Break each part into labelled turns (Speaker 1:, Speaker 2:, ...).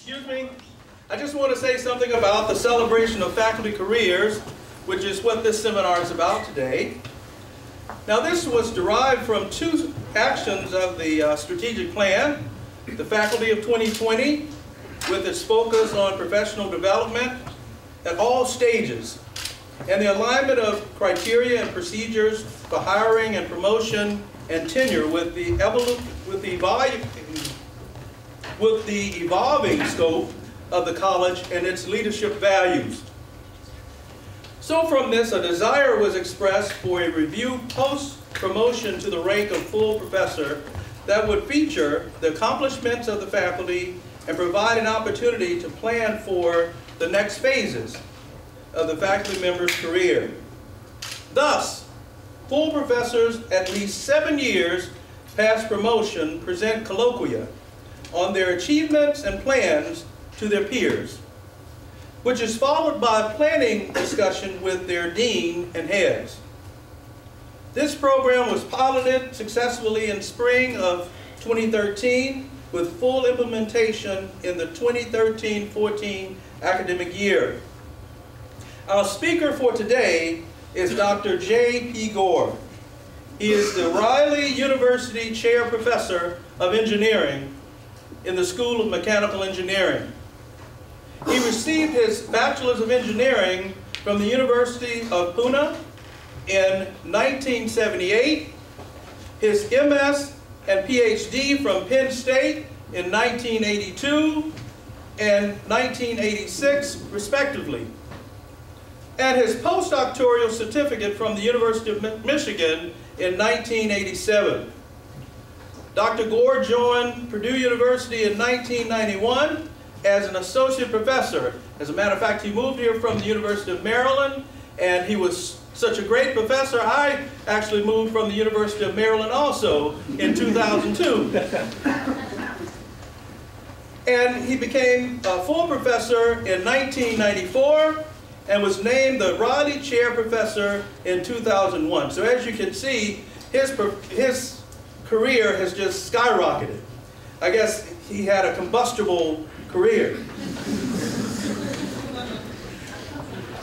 Speaker 1: Excuse me. I just want to say something about the celebration of faculty careers, which is what this seminar is about today. Now, this was derived from two actions of the strategic plan, the Faculty of 2020, with its focus on professional development at all stages, and the alignment of criteria and procedures for hiring and promotion and tenure with the evolving scope of the college and its leadership values. So from this, a desire was expressed for a review post-promotion to the rank of full professor that would feature the accomplishments of the faculty and provide an opportunity to plan for the next phases of the faculty member's career. Thus, full professors at least 7 years past promotion present colloquia on their achievements and plans to their peers, which is followed by a planning discussion with their dean and heads. This program was piloted successfully in spring of 2013 with full implementation in the 2013-14 academic year. Our speaker for today is Dr. J.P. Gore. He is the Riley University Chair Professor of Engineering in the School of Mechanical Engineering. He received his Bachelor's of Engineering from the University of Pune in 1978, his MS and PhD from Penn State in 1982 and 1986, respectively, and his postdoctoral certificate from the University of Michigan in 1987. Dr. Gore joined Purdue University in 1991 as an associate professor. As a matter of fact, he moved here from the University of Maryland, and he was such a great professor, I actually moved from the University of Maryland also in 2002. And he became a full professor in 1994 and was named the Riley Chair Professor in 2001. So as you can see, his career has just skyrocketed. I guess he had a combustible career.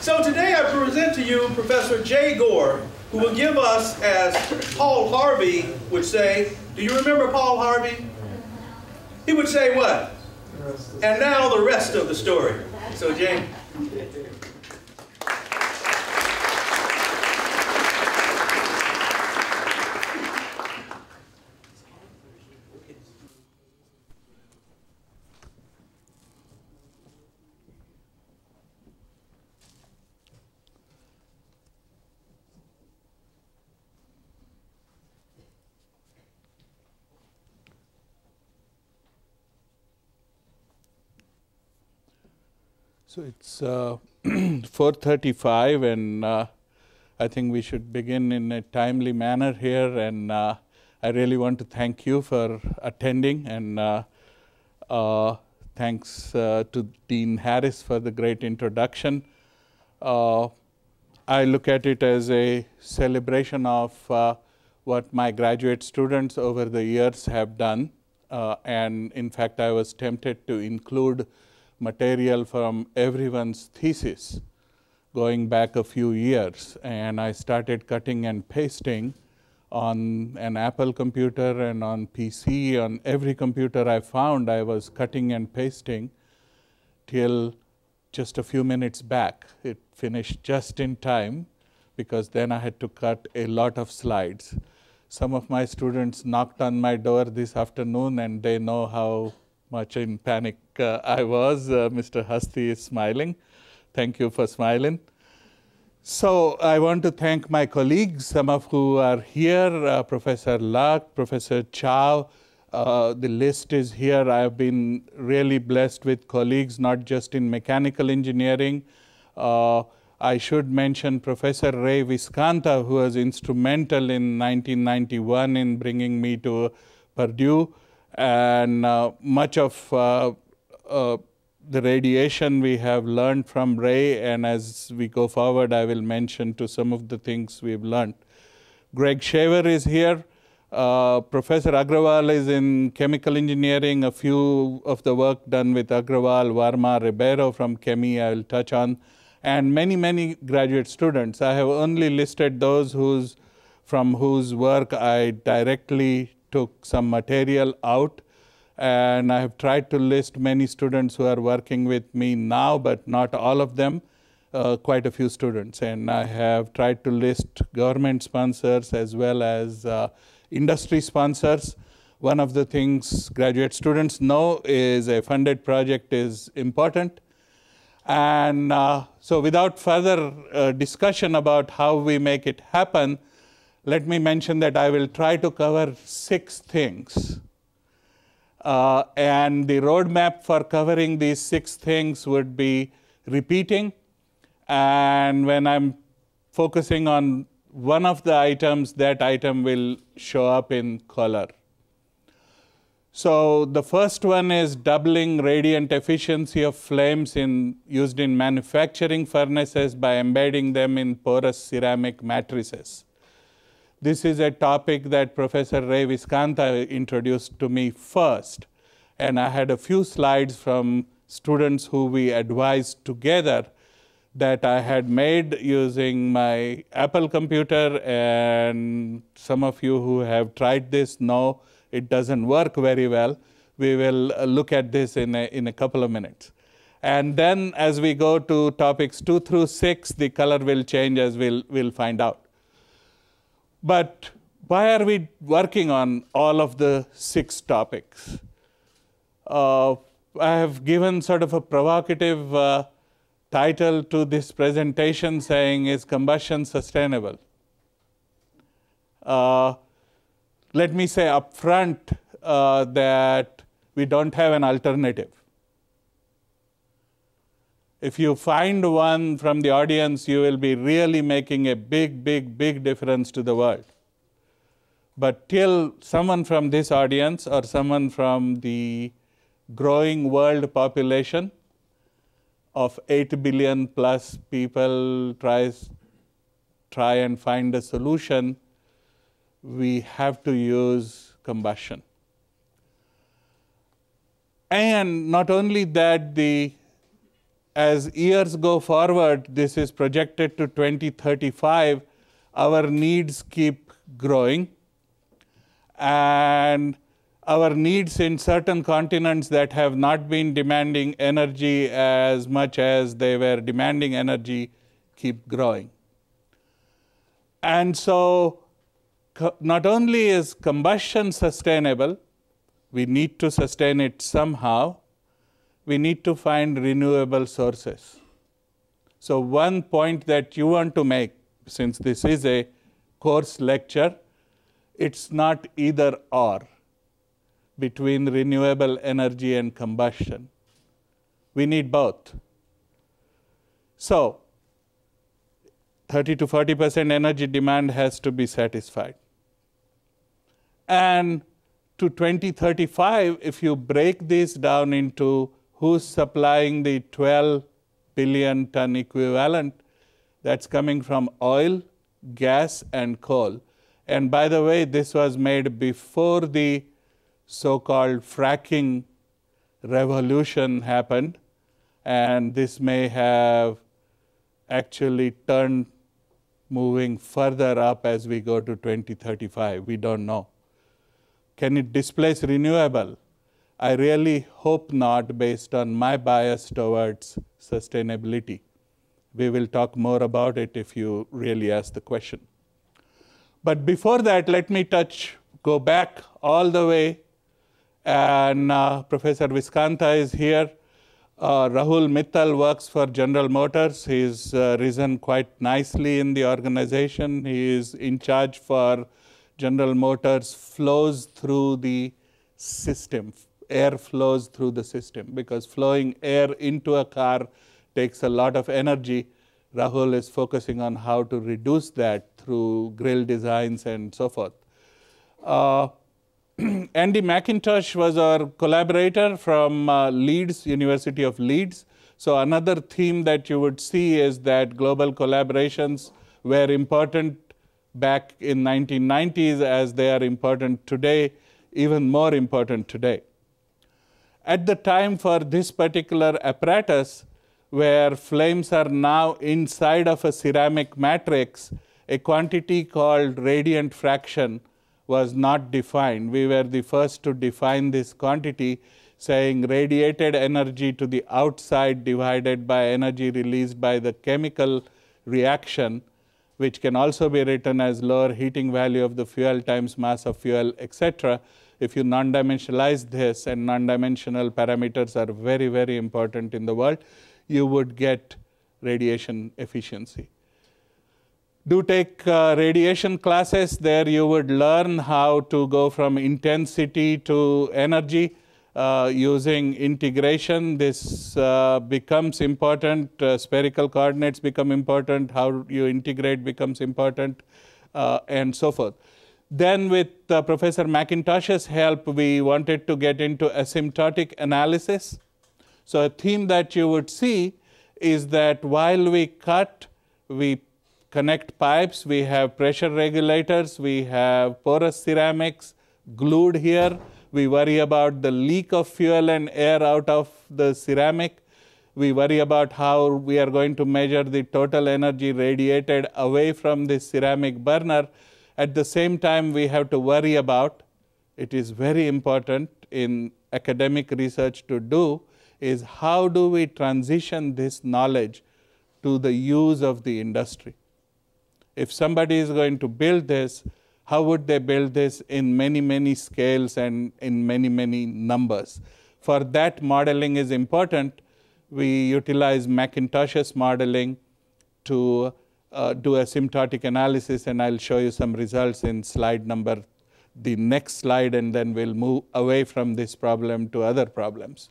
Speaker 1: So today I present to you Professor Jay Gore, who will give us, as Paul Harvey would say, do you remember Paul Harvey? He would say what? And now the rest of the story. So Jay.
Speaker 2: So it's 4:35, and I think we should begin in a timely manner here. And I really want to thank you for attending, and thanks to Dean Harris for the great introduction. I look at it as a celebration of what my graduate students over the years have done. And in fact, I was tempted to include material from everyone's thesis going back a few years. And I started cutting and pasting on an Apple computer and on PC. On every computer I found, I was cutting and pasting till just a few minutes back. It finished just in time because then I had to cut a lot of slides. Some of my students knocked on my door this afternoon, and they know how much in panic I was. Mr. Hasti is smiling. Thank you for smiling. So I want to thank my colleagues, some of who are here, Professor Luck, Professor Chow. The list is here. I have been really blessed with colleagues, not just in mechanical engineering. I should mention Professor Ray Viscanta, who was instrumental in 1991 in bringing me to Purdue. And much of the radiation we have learned from Ray, and as we go forward, I will mention to some of the things we've learned. Greg Shaver is here. Professor Agrawal is in chemical engineering. A few of the work done with Agrawal, Varma, Ribeiro from Chemi I will touch on, and many, many graduate students. I have only listed those from whose work I directly took some material out, and I have tried to list many students who are working with me now, but not all of them, quite a few students. And I have tried to list government sponsors as well as industry sponsors. One of the things graduate students know is a funded project is important. And so without further discussion about how we make it happen, let me mention that I will try to cover 6 things. And the roadmap for covering these 6 things would be repeating. And when I'm focusing on one of the items, that item will show up in color. So the first one is doubling radiant efficiency of flames used in manufacturing furnaces by embedding them in porous ceramic matrices. This is a topic that Professor Ray Viscanta introduced to me first. And I had a few slides from students who we advised together that I had made using my Apple computer, and some of you who have tried this know it doesn't work very well. We will look at this in a couple of minutes. And then as we go to topics 2 through 6, the color will change as we'll find out. But why are we working on all of the 6 topics? I have given sort of a provocative title to this presentation saying, is combustion sustainable? Let me say up front that we don't have an alternative. If you find one from the audience, you will be really making a big, big, big difference to the world. But till someone from this audience or someone from the growing world population of 8 billion plus people try and find a solution, we have to use combustion. And not only that, as years go forward, this is projected to 2035, our needs keep growing. And our needs in certain continents that have not been demanding energy as much as they were demanding energy keep growing. And so not only is combustion sustainable, we need to sustain it somehow, we need to find renewable sources. So one point that you want to make, since this is a course lecture, it's not either or between renewable energy and combustion. We need both. So 30 to 40% energy demand has to be satisfied. And to 2035, if you break this down into who's supplying the 12 billion ton equivalent, that's coming from oil, gas, and coal. And by the way, this was made before the so-called fracking revolution happened, and this may have actually turned moving further up as we go to 2035. We don't know. Can it displace renewable? I really hope not, based on my bias towards sustainability. We will talk more about it if you really ask the question. But before that, let me go back all the way. And Professor Viscanta is here. Rahul Mittal works for General Motors. He's risen quite nicely in the organization. He is in charge for General Motors flows through the system. Air flows through the system, because flowing air into a car takes a lot of energy. Rahul is focusing on how to reduce that through grille designs and so forth. Andy McIntosh was our collaborator from Leeds, University of Leeds. So another theme that you would see is that global collaborations were important back in 1990s as they are important today, even more important today. At the time for this particular apparatus, where flames are now inside of a ceramic matrix, a quantity called radiant fraction was not defined. We were the first to define this quantity, saying radiated energy to the outside divided by energy released by the chemical reaction, which can also be written as lower heating value of the fuel times mass of fuel, etc. If you non-dimensionalize this, and non-dimensional parameters are very, very important in the world, you would get radiation efficiency. Do take radiation classes. There you would learn how to go from intensity to energy using integration. This becomes important. Spherical coordinates become important. How you integrate becomes important, and so forth. Then with Professor McIntosh's help, we wanted to get into asymptotic analysis. So a theme that you would see is that while we cut, we connect pipes, we have pressure regulators, we have porous ceramics glued here, we worry about the leak of fuel and air out of the ceramic, we worry about how we are going to measure the total energy radiated away from this ceramic burner. At the same time, we have to worry about, it is very important in academic research to do, is how do we transition this knowledge to the use of the industry. If somebody is going to build this, how would they build this in many, many scales and in many, many numbers? For that, modeling is important. We utilize McIntosh's modeling to do asymptotic analysis, and I'll show you some results in the next slide, and then we'll move away from this problem to other problems.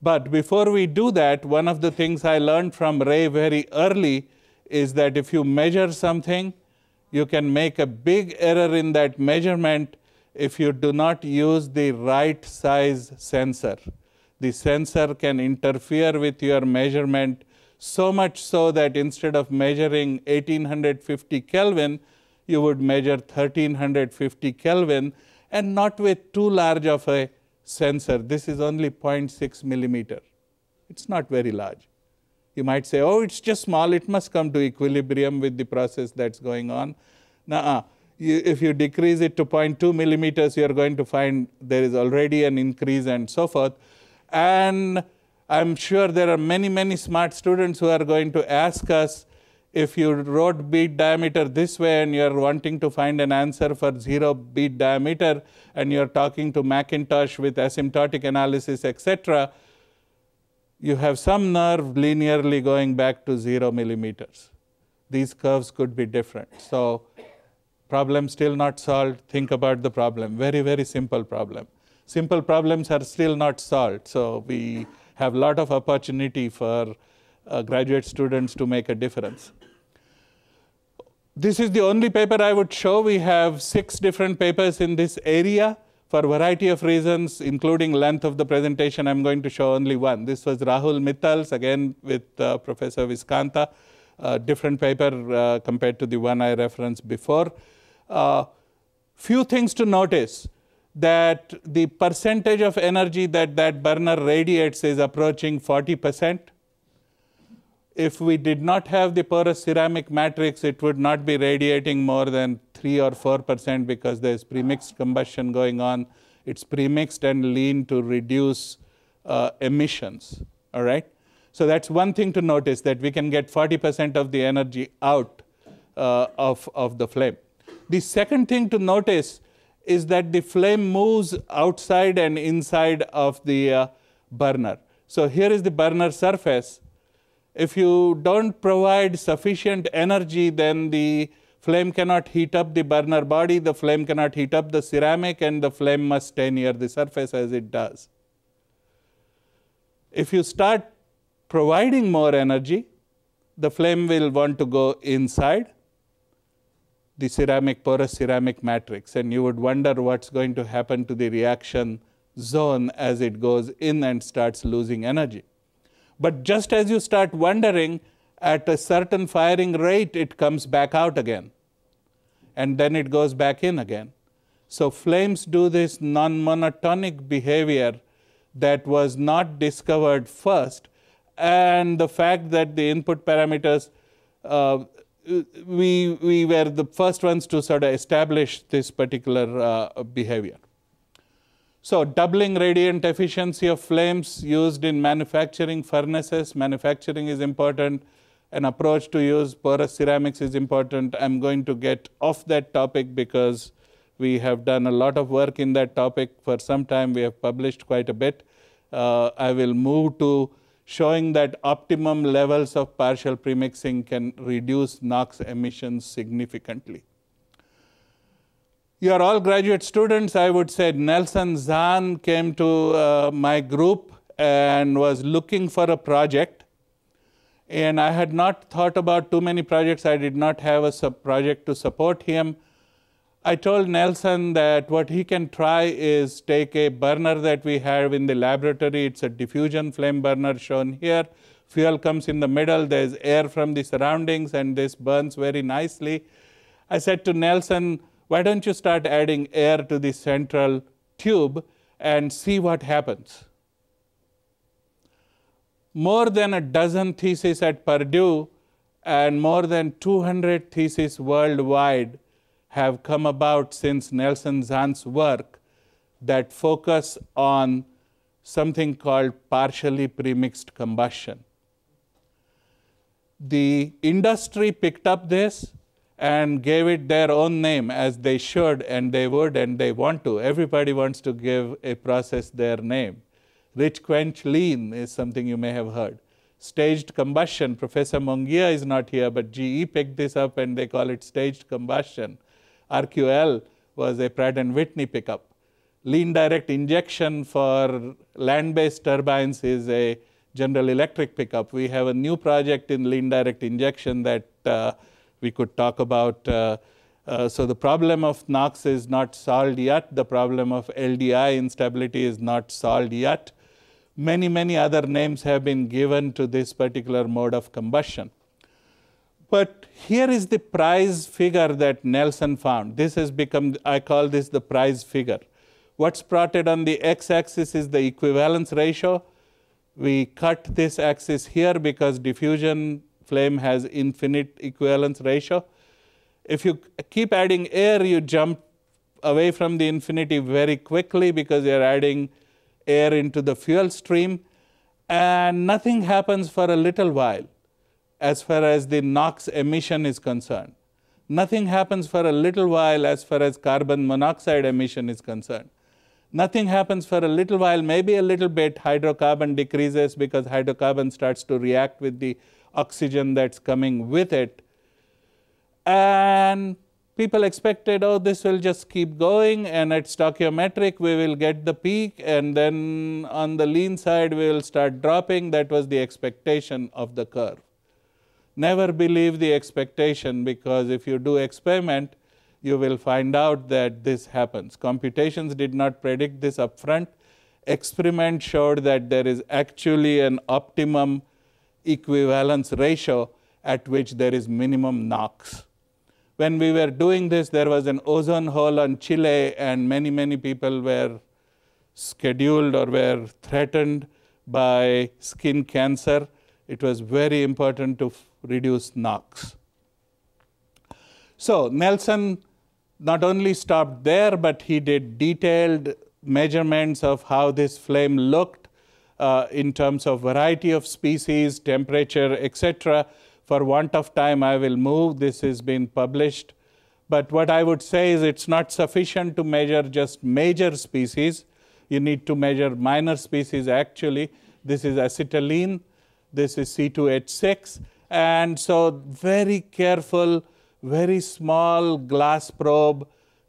Speaker 2: But before we do that, one of the things I learned from Ray very early is that if you measure something, you can make a big error in that measurement if you do not use the right size sensor. The sensor can interfere with your measurement so much so that instead of measuring 1850 Kelvin, you would measure 1350 Kelvin, and not with too large of a sensor. This is only 0.6 millimeter. It's not very large. You might say, oh, it's just small, it must come to equilibrium with the process that's going on. If you decrease it to 0.2 millimeters, you're going to find there is already an increase and so forth. And I'm sure there are many, many smart students who are going to ask us, if you wrote bead diameter this way and you're wanting to find an answer for 0 bead diameter, and you're talking to McIntosh with asymptotic analysis, etc., you have some nerve linearly going back to 0 millimeters. These curves could be different. So problem still not solved. Think about the problem. Very, very simple problem. Simple problems are still not solved. So we have a lot of opportunity for graduate students to make a difference. This is the only paper I would show. We have 6 different papers in this area. For a variety of reasons, including length of the presentation, I'm going to show only one. This was Rahul Mittal's, again with Professor Viskanta, different paper compared to the one I referenced before. Few things to notice, that the percentage of energy that burner radiates is approaching 40%. If we did not have the porous ceramic matrix, it would not be radiating more than 3 or 4% because there's premixed combustion going on. It's premixed and lean to reduce emissions, all right? So that's one thing to notice, that we can get 40% of the energy out of the flame. The second thing to notice is that the flame moves outside and inside of the burner. So here is the burner surface. If you don't provide sufficient energy, then the flame cannot heat up the burner body, the flame cannot heat up the ceramic, and the flame must stay near the surface as it does. If you start providing more energy, the flame will want to go inside the ceramic, porous ceramic matrix, and you would wonder what's going to happen to the reaction zone as it goes in and starts losing energy. But just as you start wondering, at a certain firing rate, it comes back out again. and then it goes back in again. So flames do this non-monotonic behavior that was not discovered first, and the fact that the input parameters, we were the first ones to sort of establish this particular behavior. So doubling radiant efficiency of flames used in manufacturing furnaces. Manufacturing is important. An approach to use porous ceramics is important. I'm going to get off that topic because we have done a lot of work in that topic for some time. We have published quite a bit. I will move to showing that optimum levels of partial premixing can reduce NOx emissions significantly. You are all graduate students. I would say Nelson Zahn came to my group and was looking for a project. And I had not thought about too many projects. I did not have a project to support him. I told Nelson that what he can try is take a burner that we have in the laboratory. It's a diffusion flame burner shown here. Fuel comes in the middle. There's air from the surroundings, and this burns very nicely. I said to Nelson, why don't you start adding air to the central tube and see what happens? More than a dozen theses at Purdue and more than 200 theses worldwide have come about since Nelson Zahn's work that focus on something called partially premixed combustion. The industry picked up this and gave it their own name, as they should and they would and they want to. Everybody wants to give a process their name. Rich quench lean is something you may have heard. Staged combustion, Professor Mongia is not here, but GE picked this up and they call it staged combustion. RQL was a Pratt & Whitney pickup. Lean direct injection for land-based turbines is a General Electric pickup. We have a new project in lean direct injection that we could talk about. So the problem of NOx is not solved yet. The problem of LDI instability is not solved yet. Many, many other names have been given to this particular mode of combustion. But here is the price figure that Nelson found. This has become, I call this the price figure. What's plotted on the x-axis is the equivalence ratio. We cut this axis here because diffusion flame has infinite equivalence ratio. If you keep adding air, you jump away from the infinity very quickly because you're adding air into the fuel stream, and nothing happens for a little while as far as the NOx emission is concerned. Nothing happens for a little while as far as carbon monoxide emission is concerned. Nothing happens for a little while, maybe a little bit. Hydrocarbon decreases because hydrocarbon starts to react with the oxygen that's coming with it. And people expected, oh, this will just keep going, and at stoichiometric we will get the peak, and then on the lean side we will start dropping. That was the expectation of the curve. Never believe the expectation, because if you do experiment, you will find out that this happens. Computations did not predict this upfront. Experiment showed that there is actually an optimum equivalence ratio at which there is minimum NOx. When we were doing this, there was an ozone hole on Chile, and many, many people were scheduled or were threatened by skin cancer. It was very important to reduce NOx. So Nelson not only stopped there, but he did detailed measurements of how this flame looked in terms of variety of species, temperature, etc. For want of time, I will move. This has been published. But what I would say is it's not sufficient to measure just major species. You need to measure minor species actually. This is acetylene. This is C2H6. And so very careful, very small glass probe,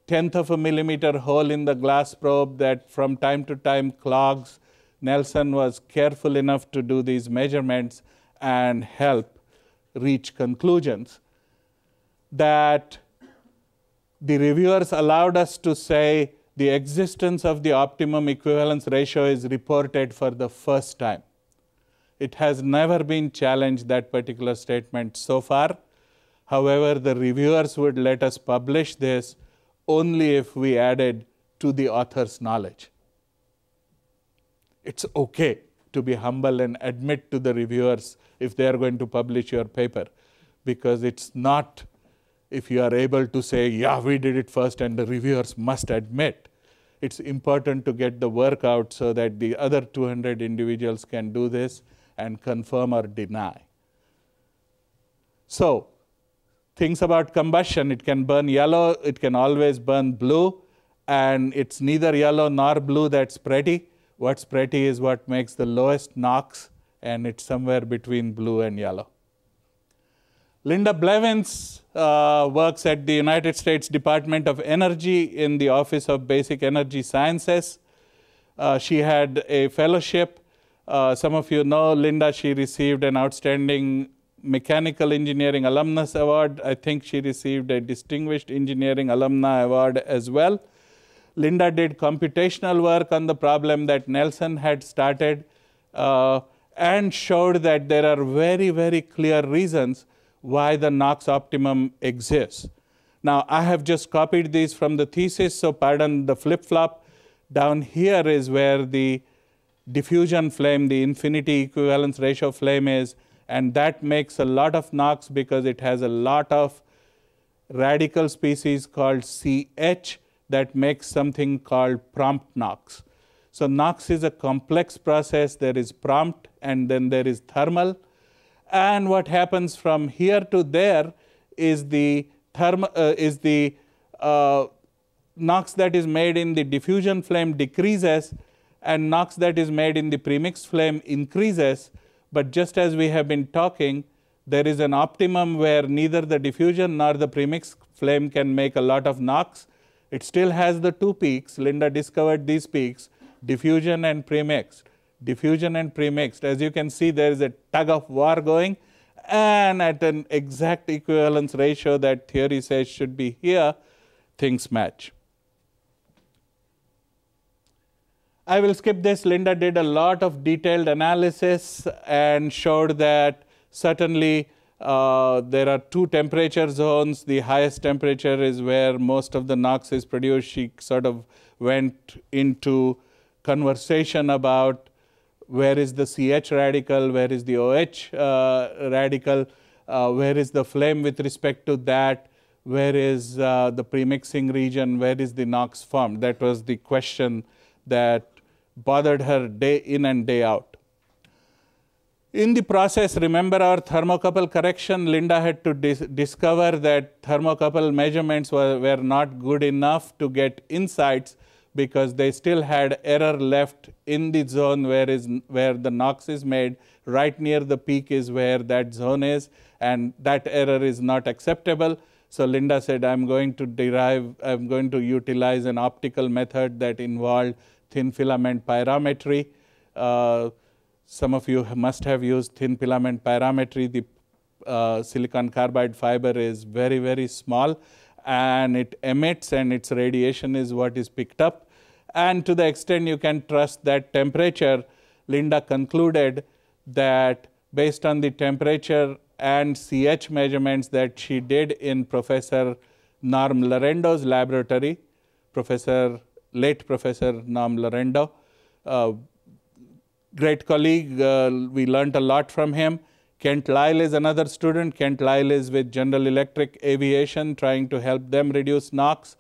Speaker 2: 1/10 of a millimeter hole in the glass probe that from time to time clogs. Nelson was careful enough to do these measurements and help reach conclusions that the reviewers allowed us to say the existence of the optimum equivalence ratio is reported for the first time. It has never been challenged, that particular statement, so far. However, the reviewers would let us publish this only if we added to the author's knowledge. It's okay to be humble and admit to the reviewers if they are going to publish your paper, because it's not if you are able to say, yeah, we did it first and the reviewers must admit. It's important to get the work out so that the other 200 individuals can do this and confirm or deny. So, things about combustion: it can burn yellow, it can always burn blue, and it's neither yellow nor blue that's pretty. What's pretty is what makes the lowest NOx, and it's somewhere between blue and yellow. Linda Blevins works at the United States Department of Energy in the Office of Basic Energy Sciences. She had a fellowship. Some of you know Linda. She received an Outstanding Mechanical Engineering Alumnus Award. I think she received a Distinguished Engineering Alumni Award as well. Linda did computational work on the problem that Nelson had started and showed that there are very, very clear reasons why the NOx optimum exists. Now, I have just copied these from the thesis, so pardon the flip-flop. Down here is where the diffusion flame, the infinity equivalence ratio flame is, and that makes a lot of NOx because it has a lot of radical species called CH that makes something called prompt NOx. So NOx is a complex process. There is prompt and then there is thermal. And what happens from here to there is the NOx that is made in the diffusion flame decreases and NOx that is made in the premixed flame increases. But just as we have been talking, there is an optimum where neither the diffusion nor the premixed flame can make a lot of NOx. It still has the two peaks. Linda discovered these peaks, diffusion and premixed. Diffusion and premixed. As you can see, there is a tug of war going, and at an exact equivalence ratio that theory says should be here, things match. I will skip this. Linda did a lot of detailed analysis and showed that certainly there are two temperature zones. The highest temperature is where most of the NOx is produced. She sort of went into conversation about where is the CH radical, where is the OH radical, where is the flame with respect to that, where is the premixing region, where is the NOx formed. That was the question that bothered her day in and day out. In the process, remember our thermocouple correction. Linda had to discover that thermocouple measurements were not good enough to get insights because they still had error left in the zone where the NOx is made. Right near the peak is where that zone is, and that error is not acceptable. So Linda said, I'm going to utilize an optical method that involved thin filament pyrometry. Some of you must have used thin filament pyrometry. The silicon carbide fiber is very, very small, and it emits, and its radiation is what is picked up. And to the extent you can trust that temperature, Linda concluded that based on the temperature and CH measurements that she did in Professor Norm Larendo's laboratory, late Professor Norm Larendo, great colleague, we learned a lot from him. Kent Lyle is another student. Kent Lyle is with General Electric Aviation, trying to help them reduce NOx.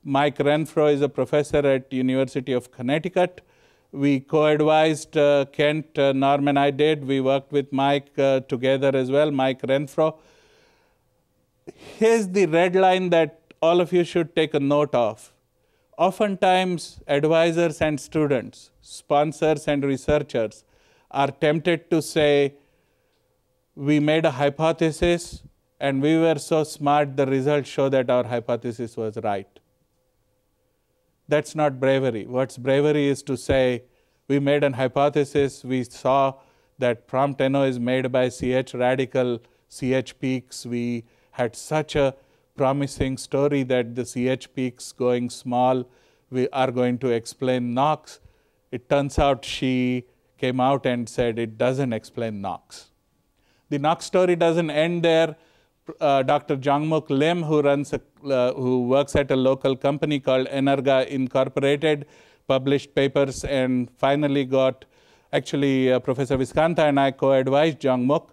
Speaker 2: Mike Renfro is a professor at University of Connecticut. We co-advised Kent, Norm and I did. We worked with Mike together as well, Mike Renfro. Here's the red line that all of you should take a note of. Oftentimes, advisors and students, sponsors and researchers are tempted to say, we made a hypothesis and we were so smart, the results show that our hypothesis was right. That's not bravery. What's bravery is to say, we made an hypothesis, we saw that prompt NO is made by CH radical, CH peaks. We had such a promising story that the CH peaks going small, we are going to explain NOx. It turns out she came out and said it doesn't explain NOx. The NOx story doesn't end there. Dr. Jongmook Lim, who works at a local company called Energa Incorporated, published papers and finally got, actually Professor Viskanta and I co-advised Jongmook.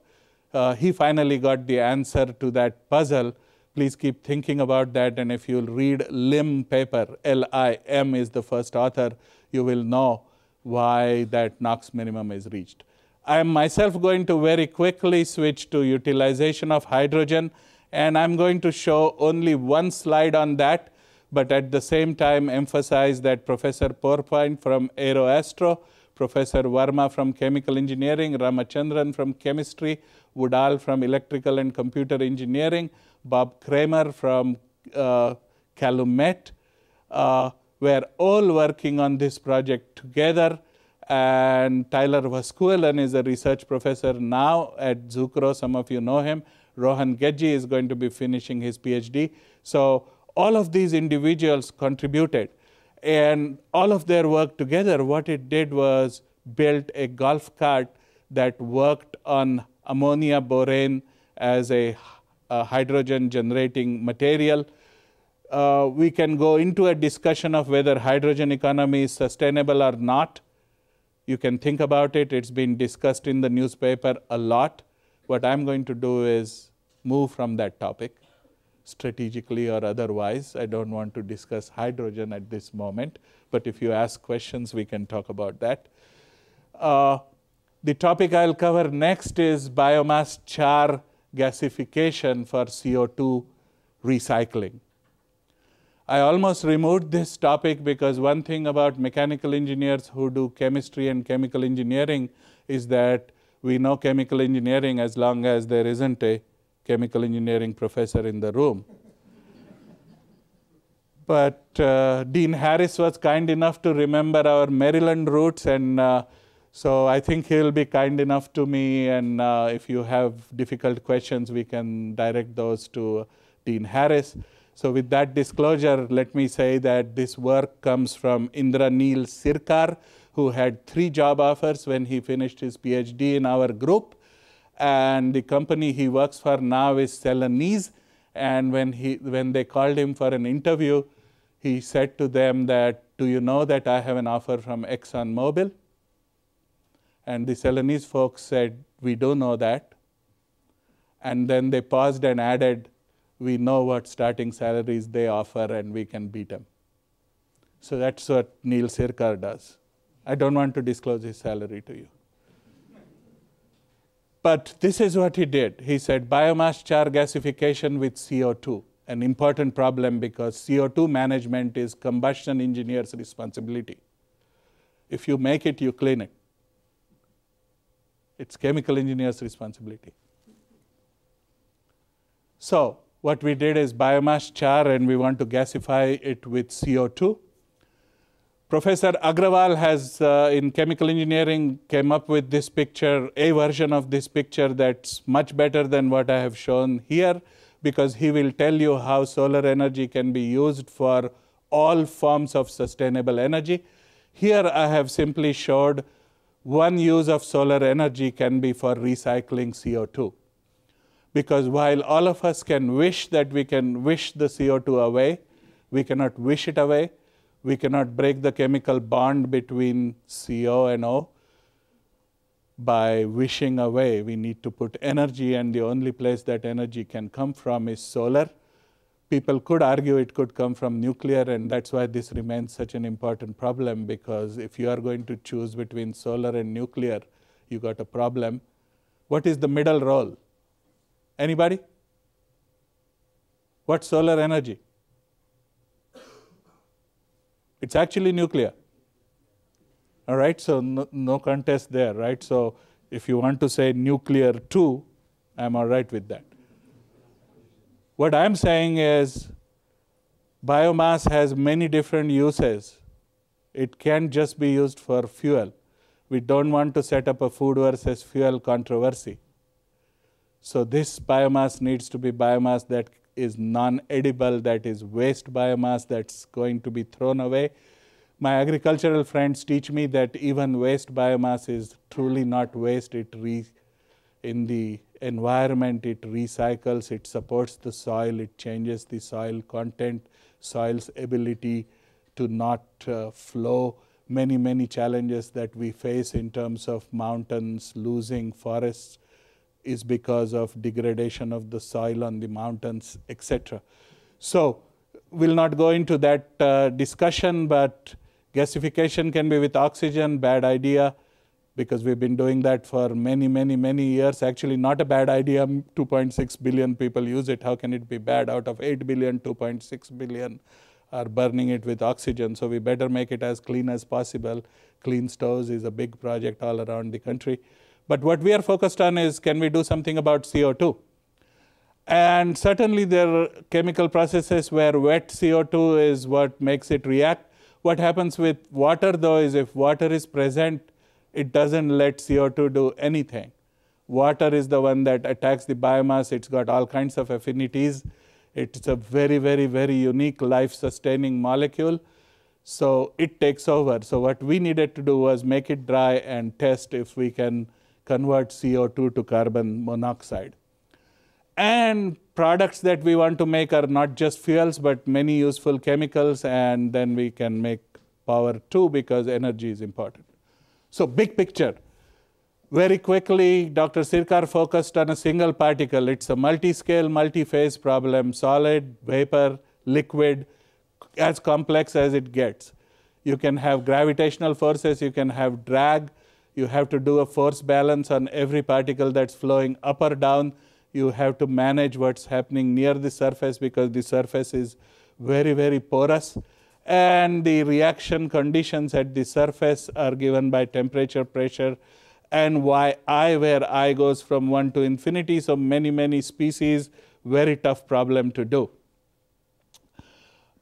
Speaker 2: He finally got the answer to that puzzle. Please keep thinking about that, and if you'll read Lim paper, L-I-M is the first author, you will know why that NOx minimum is reached. I am myself going to very quickly switch to utilization of hydrogen, and I'm going to show only one slide on that, but at the same time emphasize that Professor Pourpoint from AeroAstro, Professor Verma from chemical engineering, Ramachandran from chemistry, Woodall from electrical and computer engineering, Bob Kramer from Calumet, were all working on this project together. And Tyler Vascuelen is a research professor now at Zucrow. Some of you know him. Rohan Gedji is going to be finishing his PhD. So all of these individuals contributed. And all of their work together, what it did was built a golf cart that worked on ammonia borane as a hydrogen generating material. We can go into a discussion of whether hydrogen economy is sustainable or not. You can think about it. It's been discussed in the newspaper a lot. What I'm going to do is move from that topic, strategically or otherwise. I don't want to discuss hydrogen at this moment, but if you ask questions, we can talk about that. The topic I'll cover next is biomass char gasification for CO2 recycling. I almost removed this topic because one thing about mechanical engineers who do chemistry and chemical engineering is that we know chemical engineering as long as there isn't a chemical engineering professor in the room. But Dean Harris was kind enough to remember our Maryland roots, and so I think he'll be kind enough to me, and if you have difficult questions, we can direct those to Dean Harris. So with that disclosure, let me say that this work comes from Indraneel Sirkar, who had 3 job offers when he finished his PhD in our group. And the company he works for now is Celanese. And when they called him for an interview, he said to them that, do you know that I have an offer from ExxonMobil? And the Celanese folks said, we do know that. And then they paused and added, we know what starting salaries they offer and we can beat them. So that's what Neil Sirkar does. I don't want to disclose his salary to you. But this is what he did. He said biomass char gasification with CO2, an important problem because CO2 management is combustion engineers' responsibility. If you make it, you clean it. It's chemical engineers' responsibility. So what we did is biomass char, and we want to gasify it with CO2. Professor Agrawal has, in chemical engineering, came up with this picture, a version of this picture that's much better than what I have shown here, because he will tell you how solar energy can be used for all forms of sustainable energy. Here I have simply showed one use of solar energy can be for recycling CO2. Because while all of us can wish that we can wish the CO2 away, we cannot wish it away. We cannot break the chemical bond between CO and O by wishing away. We need to put energy, and the only place that energy can come from is solar. People could argue it could come from nuclear, and that's why this remains such an important problem, because if you are going to choose between solar and nuclear, you got a problem. What is the middle role? Anybody? What's solar energy? It's actually nuclear. All right, so no contest there, right? So if you want to say nuclear too, I'm all right with that. What I'm saying is biomass has many different uses. It can't just be used for fuel. We don't want to set up a food versus fuel controversy. So this biomass needs to be biomass that is non-edible, that is waste biomass that's going to be thrown away. My agricultural friends teach me that even waste biomass is truly not waste. In the environment, it recycles, it supports the soil, it changes the soil content, soil's ability to not flow. Many, many challenges that we face in terms of mountains, losing forests is because of degradation of the soil on the mountains, etc. So we'll not go into that discussion, but gasification can be with oxygen, bad idea, because we've been doing that for many, many, many years. Actually, not a bad idea. 2.6 billion people use it. How can it be bad? Out of 8 billion, 2.6 billion are burning it with oxygen. So we better make it as clean as possible. Clean stoves is a big project all around the country. But what we are focused on is, can we do something about CO2? And certainly there are chemical processes where wet CO2 is what makes it react. What happens with water, though, is if water is present, it doesn't let CO2 do anything. Water is the one that attacks the biomass. It's got all kinds of affinities. It's a very, very, very unique life-sustaining molecule. So it takes over. So what we needed to do was make it dry and test if we can convert CO2 to carbon monoxide. And products that we want to make are not just fuels, but many useful chemicals, and then we can make power too, because energy is important. So big picture. Very quickly, Dr. Sircar focused on a single particle. It's a multi-scale, multi-phase problem, solid, vapor, liquid, as complex as it gets. You can have gravitational forces, you can have drag, you have to do a force balance on every particle that's flowing up or down. You have to manage what's happening near the surface, because the surface is very, very porous. And the reaction conditions at the surface are given by temperature, pressure, and where I goes from 1 to infinity. So many, many species, very tough problem to do.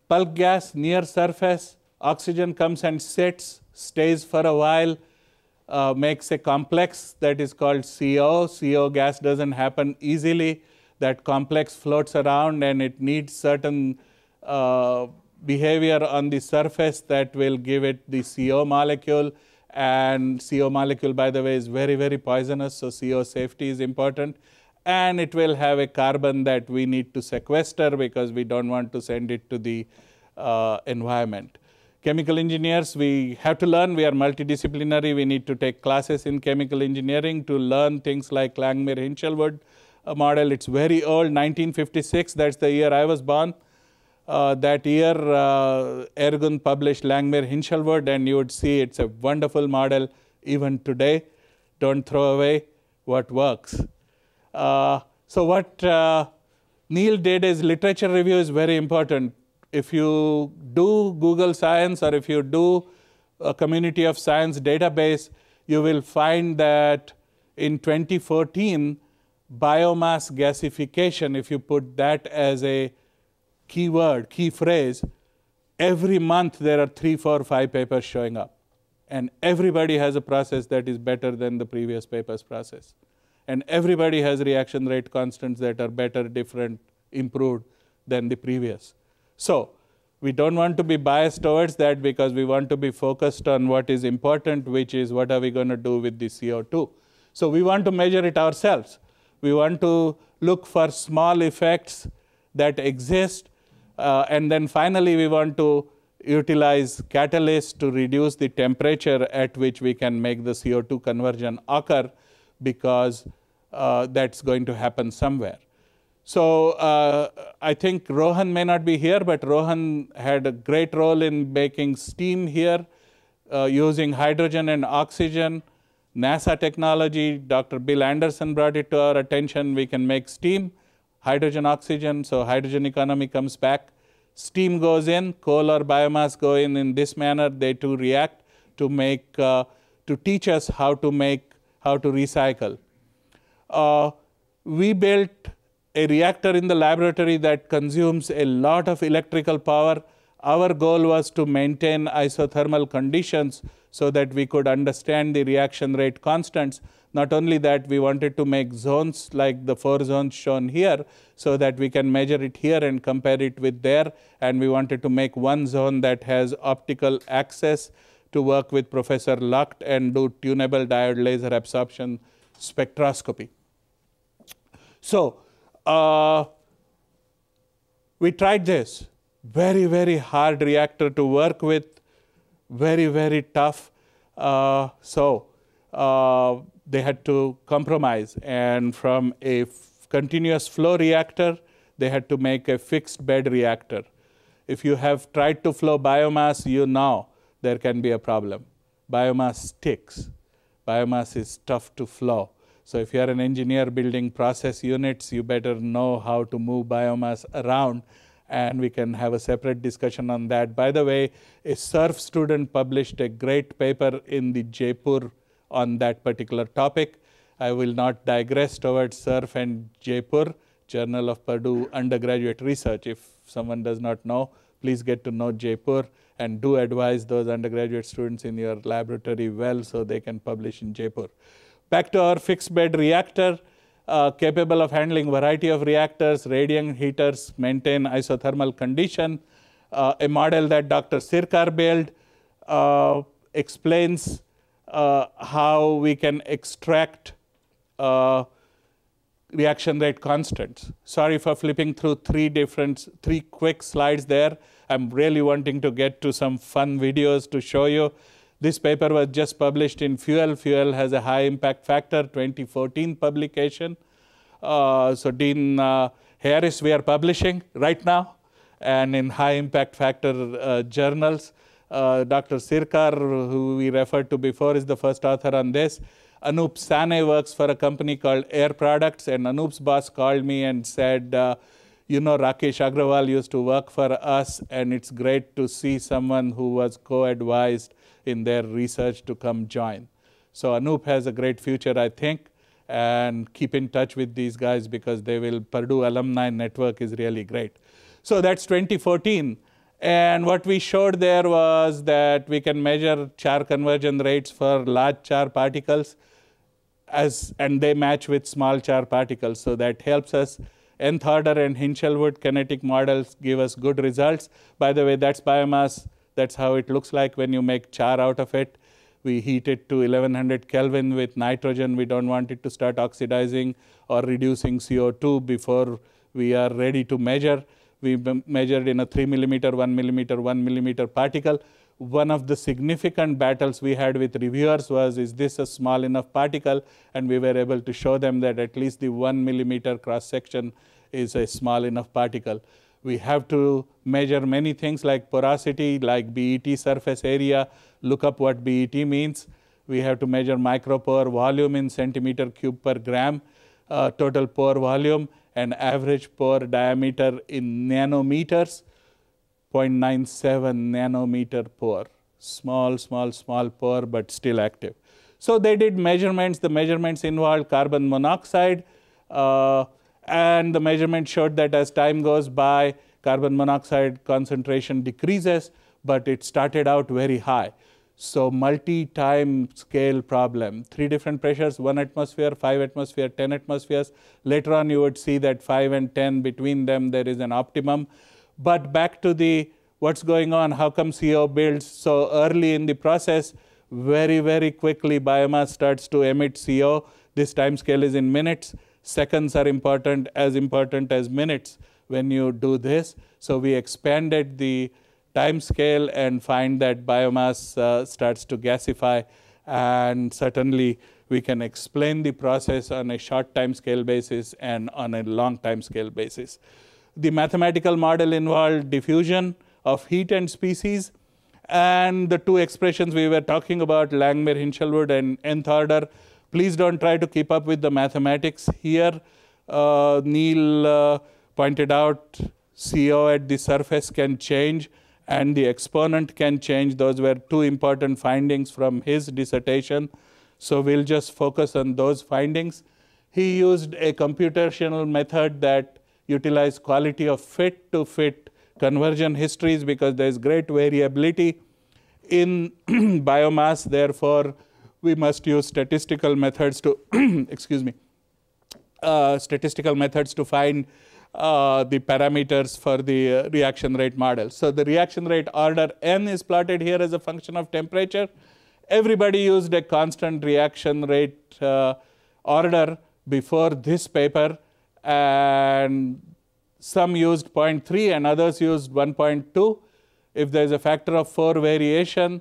Speaker 2: Bulk gas near surface, oxygen comes and sits, stays for a while, makes a complex that is called CO. CO gas doesn't happen easily. That complex floats around, and it needs certain behavior on the surface that will give it the CO molecule. And CO molecule, by the way, is very, very poisonous, so CO safety is important. And it will have a carbon that we need to sequester, because we don't want to send it to the environment. Chemical engineers, we have to learn. We are multidisciplinary. We need to take classes in chemical engineering to learn things like Langmuir-Hinshelwood model. It's very old, 1956. That's the year I was born. That year, Ergun published Langmuir-Hinshelwood, and you would see it's a wonderful model even today. Don't throw away what works. So what Neil did is, literature review is very important. If you do Google Science, or if you do a Community of Science database, you will find that in 2014, biomass gasification, if you put that as a keyword, key phrase, every month there are 3, 4, 5 papers showing up. And everybody has a process that is better than the previous paper's process. And everybody has reaction rate constants that are better, different, improved than the previous. So we don't want to be biased towards that, because we want to be focused on what is important, which is what are we going to do with the CO2. So we want to measure it ourselves. We want to look for small effects that exist. And then finally, we want to utilize catalysts to reduce the temperature at which we can make the CO2 conversion occur, because that's going to happen somewhere. So I think Rohan may not be here, but Rohan had a great role in making steam here using hydrogen and oxygen. NASA technology, Dr. Bill Anderson brought it to our attention. We can make steam, hydrogen, oxygen, so hydrogen economy comes back. Steam goes in, coal or biomass go in this manner. They too react to make, to teach us how to recycle. We built a reactor in the laboratory that consumes a lot of electrical power. Our goal was to maintain isothermal conditions so that we could understand the reaction rate constants. Not only that, we wanted to make zones like the 4 zones shown here, so that we can measure it here and compare it with there. And we wanted to make one zone that has optical access to work with Professor Lucht and do tunable diode laser absorption spectroscopy. So we tried this very, very hard reactor to work with, very, very tough. They had to compromise, and from a continuous flow reactor, they had to make a fixed bed reactor. If you have tried to flow biomass, you know there can be a problem. Biomass sticks. Biomass is tough to flow. So if you are an engineer building process units, you better know how to move biomass around, and we can have a separate discussion on that. By the way, a SURF student published a great paper in the Jaipur on that particular topic. I will not digress towards SURF and Jaipur, Journal of Purdue Undergraduate Research. If someone does not know, please get to know Jaipur, and do advise those undergraduate students in your laboratory well so they can publish in Jaipur. Back to our fixed bed reactor, capable of handling variety of reactors, radiant heaters, maintain isothermal condition. A model that Dr. Sircar built explains how we can extract reaction rate constants. Sorry for flipping through three quick slides there. I'm really wanting to get to some fun videos to show you. This paper was just published in Fuel. Fuel has a high impact factor, 2014 publication. So Dean Harris, we are publishing right now, and in high impact factor journals. Dr. Sircar, who we referred to before, is the first author on this. Anup Sane works for a company called Air Products, and Anup's boss called me and said, you know, Rakesh Agrawal used to work for us, and it's great to see someone who was co-advised in their research to come join. So Anup has a great future, I think, and keep in touch with these guys because Purdue alumni network is really great. So that's 2014. And what we showed there was that we can measure char conversion rates for large char particles, and they match with small char particles. So that helps us. Nth order and Hinchelwood kinetic models give us good results. By the way, that's biomass. That's how it looks like when you make char out of it. We heat it to 1100 Kelvin with nitrogen. We don't want it to start oxidizing or reducing CO2 before we are ready to measure. We measured in a 3 millimeter, 1 millimeter, 1 millimeter particle. One of the significant battles we had with reviewers was, is this a small enough particle? And we were able to show them that at least the 1 millimeter cross section is a small enough particle. We have to measure many things like porosity, like BET surface area. Look up what BET means. We have to measure micropore volume in centimeter cube per gram, total pore volume, and average pore diameter in nanometers, 0.97 nanometer pore. Small, small, small pore, but still active. So they did measurements. The measurements involved carbon monoxide, and the measurement showed that as time goes by, carbon monoxide concentration decreases, but it started out very high. So multi-time scale problem, 3 different pressures, 1 atmosphere, 5 atmosphere, 10 atmospheres. Later on, you would see that 5 and 10, between them, there is an optimum. But back to the what's going on, how come CO builds so early in the process? Very, very quickly, biomass starts to emit CO. This time scale is in minutes. Seconds are important as minutes when you do this. So we expanded the time scale and find that biomass starts to gasify, and certainly we can explain the process on a short time scale basis and on a long time scale basis. The mathematical model involved diffusion of heat and species, and the 2 expressions we were talking about, Langmuir, Hinchelwood, and nth order. Please don't try to keep up with the mathematics here. Neil pointed out CO at the surface can change, and the exponent can change. Those were 2 important findings from his dissertation. So we'll just focus on those findings. He used a computational method that utilized quality of fit to fit conversion histories because there's great variability in biomass. Therefore, we must use statistical methods to, excuse me, statistical methods to find the parameters for the reaction rate model. So the reaction rate order n is plotted here as a function of temperature. Everybody used a constant reaction rate order before this paper, and some used 0.3 and others used 1.2. If there is a factor of 4 variation,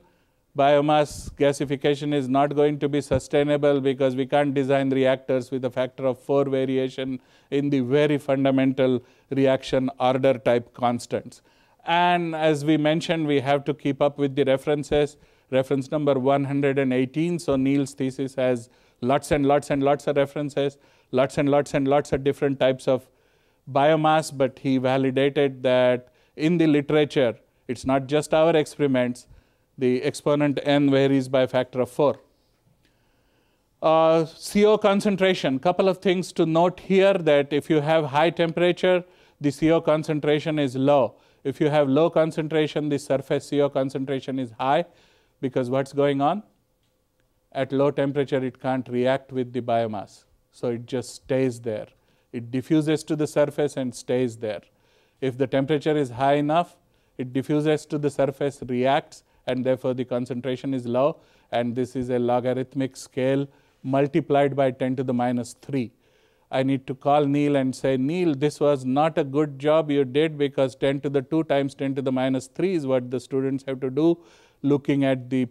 Speaker 2: biomass gasification is not going to be sustainable because we can't design reactors with a factor of 4 variation in the very fundamental reaction order type constants. And as we mentioned, we have to keep up with the references. Reference number 118. So Neil's thesis has lots and lots and lots of references, lots and lots and lots of different types of biomass, but he validated that in the literature, it's not just our experiments, the exponent n varies by a factor of 4. CO concentration, couple of things to note here, that if you have high temperature, the CO concentration is low. If you have low concentration, the surface CO concentration is high, because what's going on? At low temperature, it can't react with the biomass. So it just stays there. It diffuses to the surface and stays there. If the temperature is high enough, it diffuses to the surface, reacts, and therefore the concentration is low. And this is a logarithmic scale multiplied by 10 to the minus 3. I need to call Neil and say, Neil, this was not a good job you did, because 10 to the 2 times 10 to the minus 3 is what the students have to do, looking at the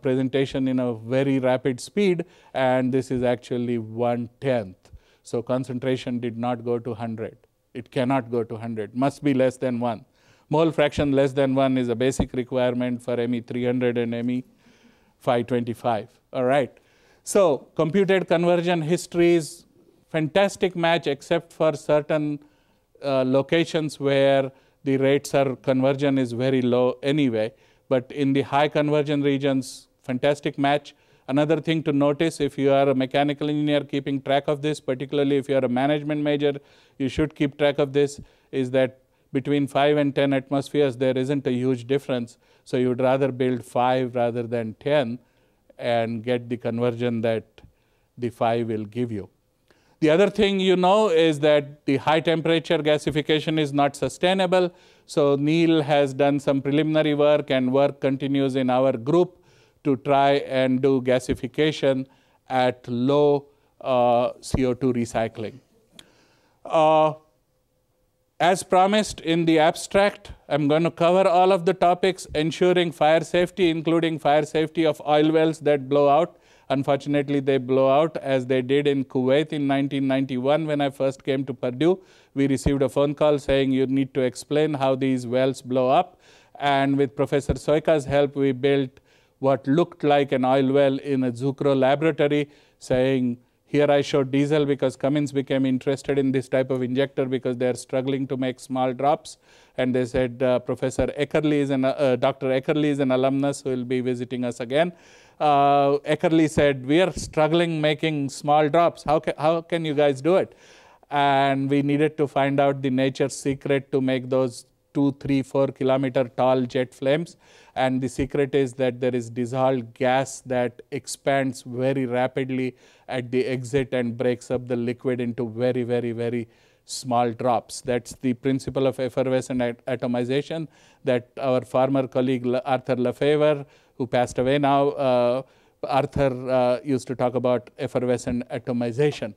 Speaker 2: presentation in a very rapid speed, and this is actually 1/10. So concentration did not go to 100. It cannot go to 100, must be less than 1. Mole fraction less than 1 is a basic requirement for ME 300 and ME 525. All right. So computed conversion histories, fantastic match except for certain locations where the rates or conversion is very low anyway. But in the high conversion regions, fantastic match. Another thing to notice, if you are a mechanical engineer keeping track of this, particularly if you are a management major, you should keep track of this, is that between 5 and 10 atmospheres, there isn't a huge difference. So you would rather build 5 rather than 10 and get the conversion that the 5 will give you. The other thing you know is that the high temperature gasification is not sustainable. So Neil has done some preliminary work, and work continues in our group to try and do gasification at low CO2 recycling. As promised in the abstract, I'm going to cover all of the topics, ensuring fire safety, including fire safety of oil wells that blow out. Unfortunately, they blow out, as they did in Kuwait in 1991 when I first came to Purdue. We received a phone call saying you need to explain how these wells blow up. And with Professor Soika's help, we built what looked like an oil well in a Zucro laboratory, saying, here I showed diesel because Cummins became interested in this type of injector because they're struggling to make small drops. And they said, Professor Eckerle is Dr. Eckerle is an alumnus who will be visiting us again. Eckerle said, we are struggling making small drops. How can you guys do it? And we needed to find out the nature's secret to make those 2, 3, 4 kilometer tall jet flames. And the secret is that there is dissolved gas that expands very rapidly at the exit and breaks up the liquid into very, very, very small drops. That's the principle of effervescent atomization that our former colleague Arthur Lefevre, who passed away now, Arthur used to talk about effervescent atomization.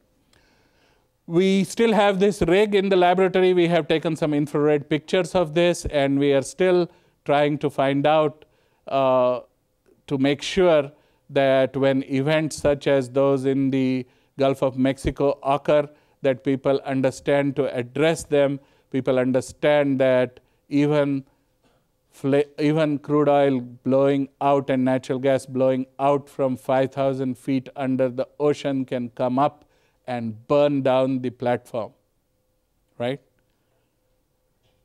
Speaker 2: We still have this rig in the laboratory. We have taken some infrared pictures of this, and we are still trying to find out to make sure that when events such as those in the Gulf of Mexico occur, that people understand to address them. People understand that even crude oil blowing out and natural gas blowing out from 5,000 feet under the ocean can come up and burn down the platform, right?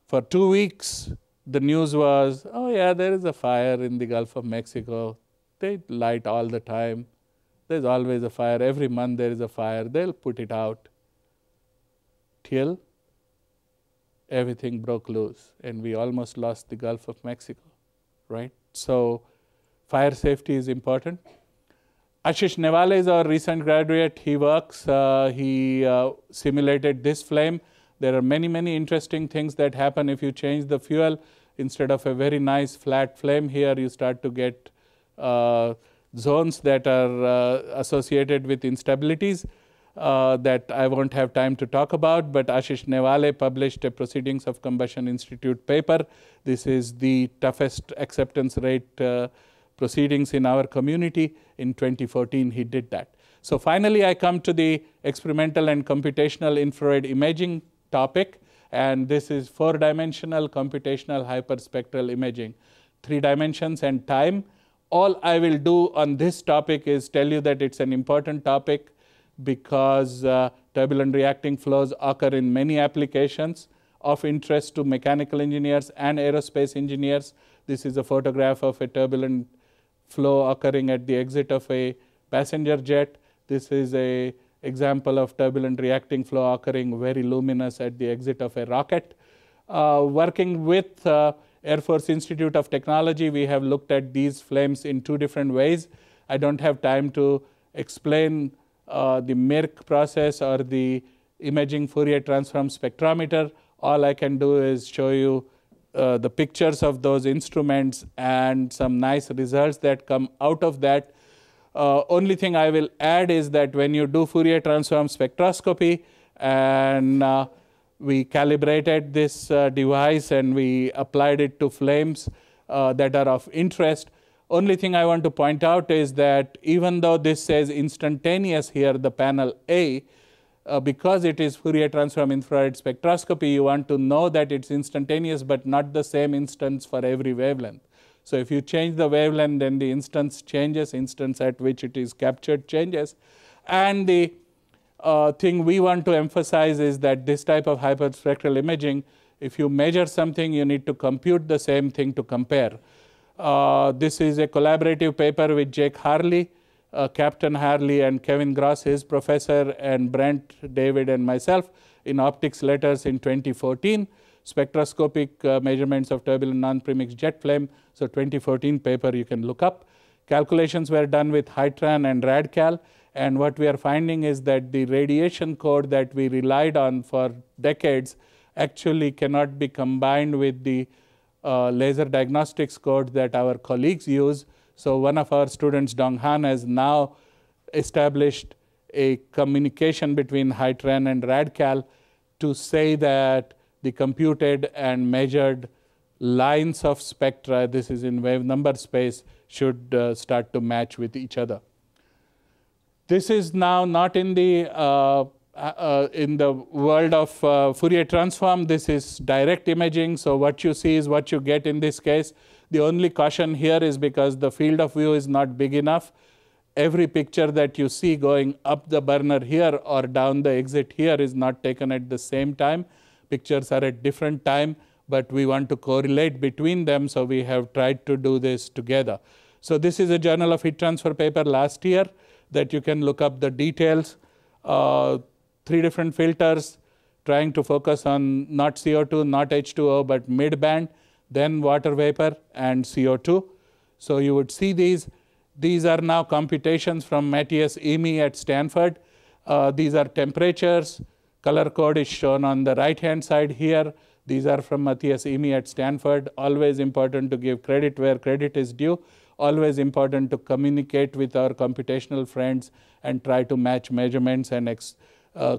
Speaker 2: For 2 weeks, the news was, oh yeah, there is a fire in the Gulf of Mexico. They light all the time. There's always a fire. Every month there is a fire. They'll put it out. Till everything broke loose and we almost lost the Gulf of Mexico, right? So fire safety is important. Ashish Nevale is our recent graduate. He works, he simulated this flame. There are many, many interesting things that happen if you change the fuel. Instead of a very nice flat flame here, you start to get zones that are associated with instabilities. that I won't have time to talk about, but Ashish Nevale published a Proceedings of Combustion Institute paper. This is the toughest acceptance rate proceedings in our community. In 2014, he did that. So finally, I come to the experimental and computational infrared imaging topic, and this is 4-dimensional computational hyperspectral imaging, 3 dimensions and time. All I will do on this topic is tell you that it's an important topic because turbulent reacting flows occur in many applications of interest to mechanical engineers and aerospace engineers. This is a photograph of a turbulent flow occurring at the exit of a passenger jet. This is an example of turbulent reacting flow occurring very luminous at the exit of a rocket. Working with Air Force Institute of Technology, we have looked at these flames in 2 different ways. I don't have time to explain the MIRC process or the imaging Fourier transform spectrometer. All I can do is show you the pictures of those instruments and some nice results that come out of that. Only thing I will add is that when you do Fourier transform spectroscopy, and we calibrated this device and we applied it to flames that are of interest. Only thing I want to point out is that even though this says instantaneous here, the panel A, because it is Fourier transform infrared spectroscopy, you want to know that it's instantaneous but not the same instance for every wavelength. So if you change the wavelength, then the instance changes, instance at which it is captured changes. And the thing we want to emphasize is that this type of hyperspectral imaging, if you measure something, you need to compute the same thing to compare. This is a collaborative paper with Jake Harley, Captain Harley and Kevin Gross, his professor, and Brent, David, and myself in Optics Letters in 2014. Spectroscopic measurements of turbulent non-premixed jet flame. So 2014 paper you can look up. Calculations were done with HYTRAN and RadCal, and what we are finding is that the radiation code that we relied on for decades actually cannot be combined with the laser diagnostics code that our colleagues use. So one of our students, Dong Han, has now established a communication between HYTRAN and RadCal to say that the computed and measured lines of spectra, this is in wave number space, should start to match with each other. This is now not in the world of Fourier transform. This is direct imaging. So what you see is what you get in this case. The only caution here is because the field of view is not big enough. Every picture that you see going up the burner here or down the exit here is not taken at the same time. Pictures are at different time, but we want to correlate between them, so we have tried to do this together. So this is a Journal of Heat Transfer paper last year that you can look up the details. 3 different filters trying to focus on not CO2, not H2O, but mid-band, then water vapor and CO2. So you would see these. These are now computations from Matthias Emy at Stanford. These are temperatures. Color code is shown on the right-hand side here. These are from Matthias Emy at Stanford. Always important to give credit where credit is due. Always important to communicate with our computational friends and try to match measurements and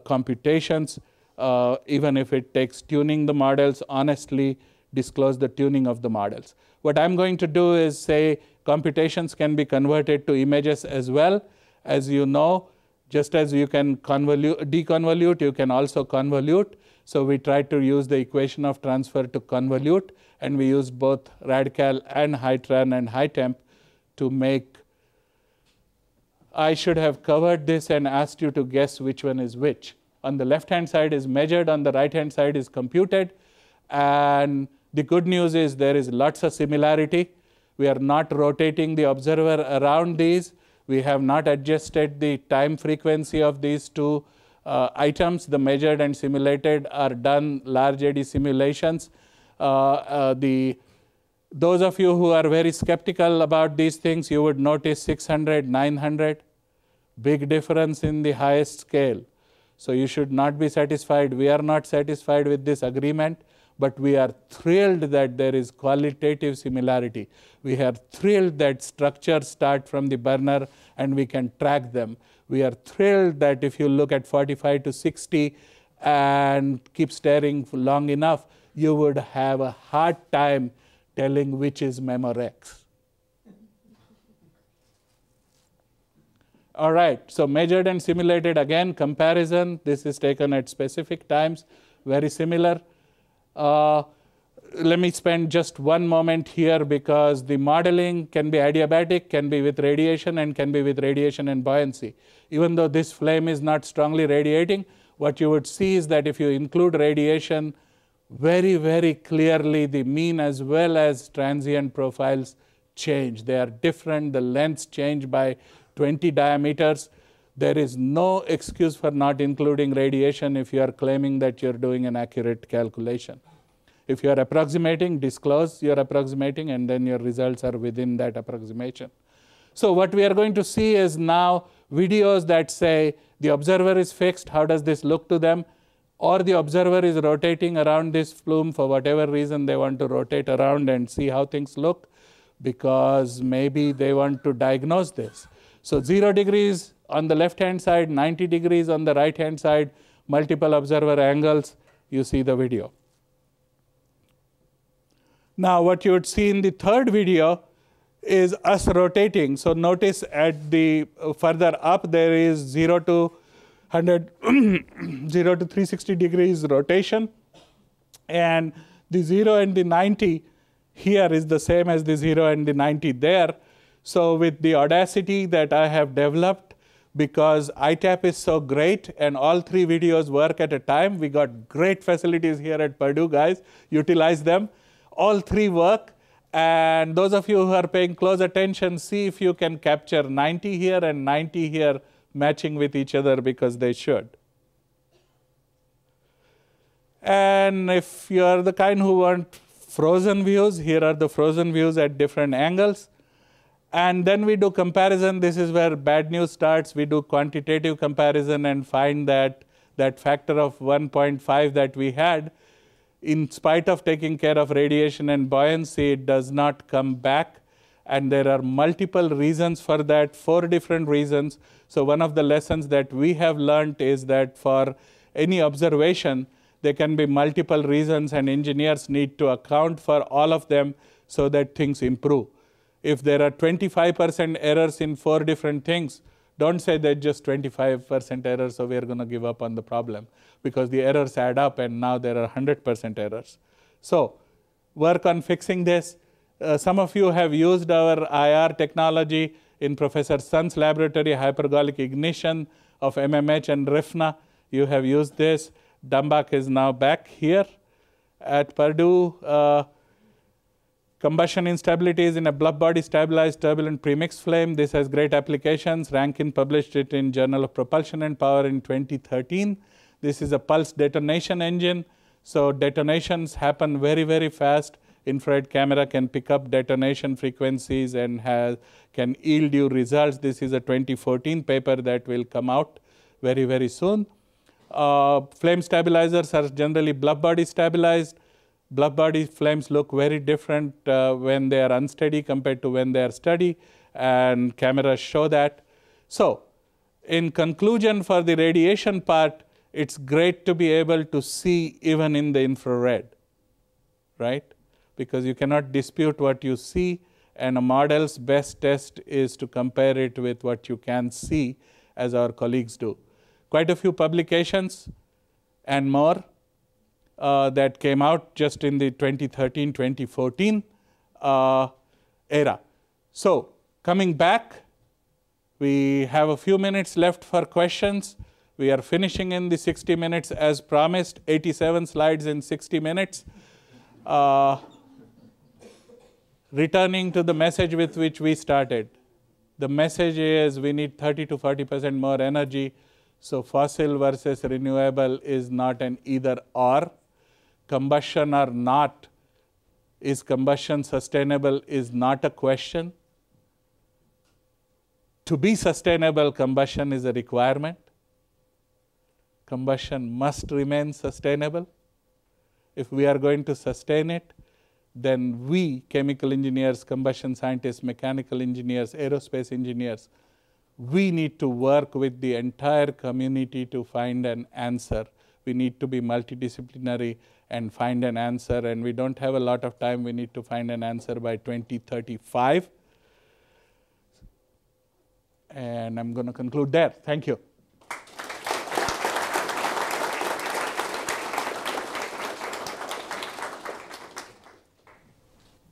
Speaker 2: computations. Even if it takes tuning the models, honestly disclose the tuning of the models. What I'm going to do is say computations can be converted to images as well. As you know, just as you can deconvolute, you can also convolute. So we tried to use the equation of transfer to convolute, and we used both RadCal and HYTRAN and HyTemp to make. I should have covered this and asked you to guess which one is which. On the left-hand side is measured, on the right-hand side is computed. And the good news is there is lots of similarity. We are not rotating the observer around these. We have not adjusted the time frequency of these 2 items. The measured and simulated are done large eddy simulations. Those of you who are very skeptical about these things, you would notice 600, 900, big difference in the highest scale. So you should not be satisfied. We are not satisfied with this agreement, but we are thrilled that there is qualitative similarity. We are thrilled that structures start from the burner and we can track them. We are thrilled that if you look at 45 to 60 and keep staring for long enough, you would have a hard time telling which is Memorex. All right, so measured and simulated, again, comparison. This is taken at specific times, very similar. Let me spend just one moment here because the modeling can be adiabatic, can be with radiation, and can be with radiation and buoyancy. Even though this flame is not strongly radiating, what you would see is that if you include radiation, very, very clearly the mean as well as transient profiles change. They are different. The lengths change by 20 diameters. There is no excuse for not including radiation if you are claiming that you're doing an accurate calculation. If you are approximating, disclose you're approximating, and then your results are within that approximation. So what we are going to see is now videos that say the observer is fixed, how does this look to them? Or the observer is rotating around this plume for whatever reason they want to rotate around and see how things look, because maybe they want to diagnose this. So 0 degrees on the left-hand side, 90 degrees on the right-hand side, multiple observer angles, you see the video. Now what you would see in the third video is us rotating. So notice at the further up there is 0 to 100, 0 to 360 degrees rotation, and the 0 and the 90 here is the same as the 0 and the 90 there. So with the audacity that I have developed, because ITAP is so great and all 3 videos work at a time, we got great facilities here at Purdue, guys. Utilize them. All 3 work. And those of you who are paying close attention, see if you can capture 90 here and 90 here matching with each other, because they should. And if you are the kind who want frozen views, here are the frozen views at different angles. And then we do comparison. This is where bad news starts. We do quantitative comparison and find that that factor of 1.5 that we had, in spite of taking care of radiation and buoyancy, it does not come back. And there are multiple reasons for that, 4 different reasons. So one of the lessons that we have learned is that for any observation, there can be multiple reasons, and engineers need to account for all of them so that things improve. If there are 25% errors in 4 different things, don't say that just 25% errors, so we are going to give up on the problem, because the errors add up and now there are 100% errors. So work on fixing this. Some of you have used our IR technology in Professor Sun's laboratory, hypergolic ignition of MMH and RIFNA. You have used this. Dambach is now back here at Purdue. Combustion instabilities in a bluff body stabilized turbulent premixed flame. This has great applications. Rankin published it in Journal of Propulsion and Power in 2013. This is a pulse detonation engine. So detonations happen very, very fast. Infrared camera can pick up detonation frequencies and can yield you results. This is a 2014 paper that will come out very, very soon. Flame stabilizers are generally bluff body stabilized. Bluff body flames look very different when they are unsteady compared to when they are steady, and cameras show that. So in conclusion, for the radiation part, it's great to be able to see even in the infrared, right? Because you cannot dispute what you see, and a model's best test is to compare it with what you can see, as our colleagues do. Quite a few publications and more that came out just in the 2013-2014 era. So coming back, we have a few minutes left for questions. We are finishing in the 60 minutes as promised, 87 slides in 60 minutes. Returning to the message with which we started. The message is we need 30 to 40% more energy. So fossil versus renewable is not an either or. Combustion or not, is combustion sustainable, is not a question. To be sustainable, combustion is a requirement. Combustion must remain sustainable. If we are going to sustain it, then we, chemical engineers, combustion scientists, mechanical engineers, aerospace engineers, we need to work with the entire community to find an answer. We need to be multidisciplinary and find an answer, and we don't have a lot of time. We need to find an answer by 2035. And I'm going to conclude there. Thank you.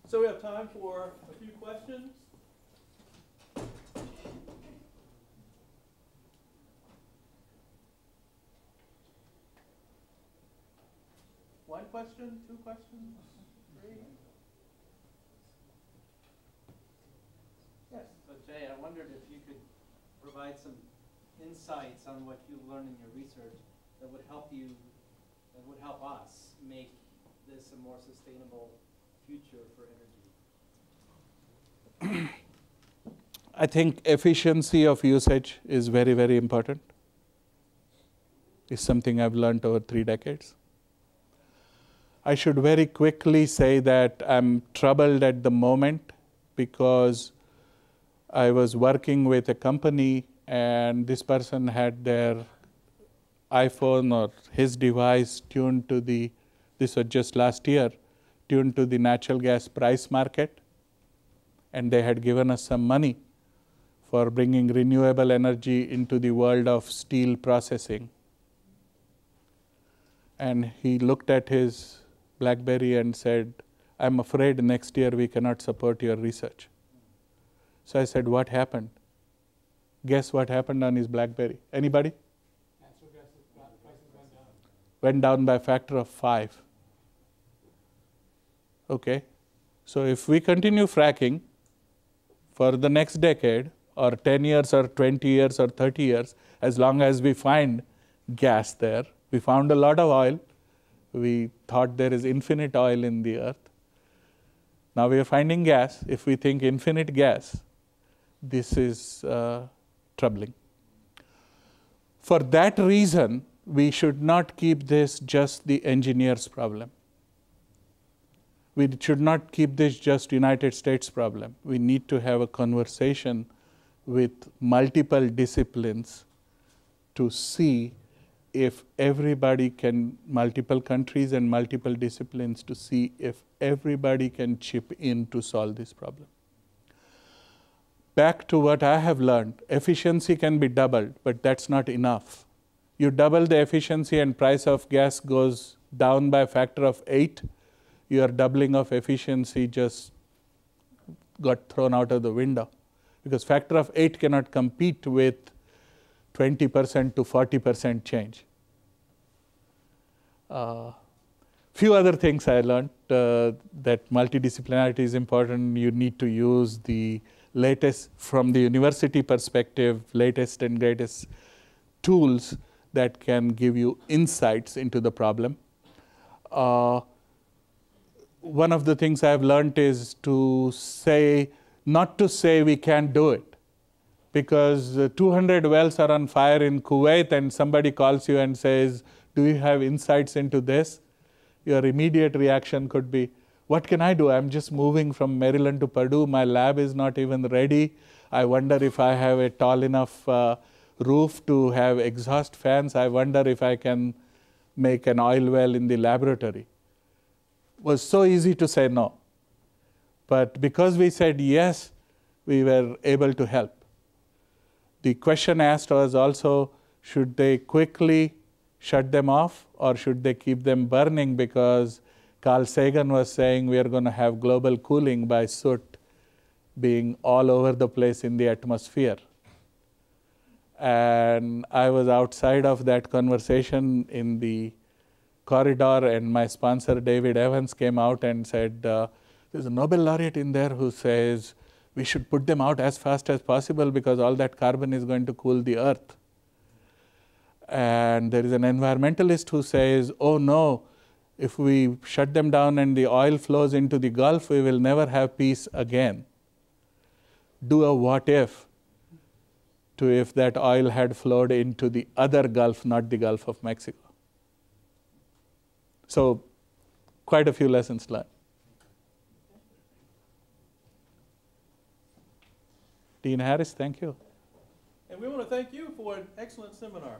Speaker 1: So we have time for a few questions. One question, two questions, three? Yes.
Speaker 3: So Jay, I wondered if you could provide some insights on what you learned in your research that would help you, that would help us make this a more sustainable future for energy.
Speaker 2: I think efficiency of usage is very, very important. It's something I've learned over 3 decades. I should very quickly say that I'm troubled at the moment because I was working with a company and this person had their iPhone or his device tuned to the, this was just last year, tuned to the natural gas price market, and they had given us some money for bringing renewable energy into the world of steel processing. And he looked at his BlackBerry and said, I'm afraid next year we cannot support your research. So I said, what happened? Guess what happened on his BlackBerry? Anybody?
Speaker 4: Natural gas prices went down.
Speaker 2: Went down by a factor of 5. Okay. So if we continue fracking for the next decade, or 10 years, or 20 years, or 30 years, as long as we find gas there, we found a lot of oil. We thought there is infinite oil in the earth. Now we are finding gas. If we think infinite gas, this is troubling. For that reason, we should not keep this just the engineer's problem. We should not keep this just United States problem. We need to have a conversation with multiple disciplines to see if everybody can, multiple countries and multiple disciplines, to see if everybody can chip in to solve this problem. Back to what I have learned, efficiency can be doubled, but that's not enough. You double the efficiency and price of gas goes down by a factor of 8, your doubling of efficiency just got thrown out of the window, because factor of 8 cannot compete with 20% to 40% change. Few other things I learned, that multidisciplinarity is important. You need to use the latest, from the university perspective, latest and greatest tools that can give you insights into the problem. One of the things I've learned is to say, not to say we can't do it. Because 200 wells are on fire in Kuwait and somebody calls you and says, do you have insights into this? Your immediate reaction could be, what can I do? I'm just moving from Maryland to Purdue. My lab is not even ready. I wonder if I have a tall enough roof to have exhaust fans. I wonder if I can make an oil well in the laboratory. It was so easy to say no. But because we said yes, we were able to help. The question asked was also, should they quickly shut them off or should they keep them burning, because Carl Sagan was saying we are going to have global cooling by soot being all over the place in the atmosphere. And I was outside of that conversation in the corridor, and my sponsor David Evans came out and said, there's a Nobel laureate in there who says we should put them out as fast as possible because all that carbon is going to cool the earth. And there is an environmentalist who says, oh no, if we shut them down and the oil flows into the Gulf, we will never have peace again. Do a what if to if that oil had flowed into the other Gulf, not the Gulf of Mexico. So quite a few lessons learned. Dean Harris, thank you.
Speaker 1: And we want to thank you for an excellent seminar.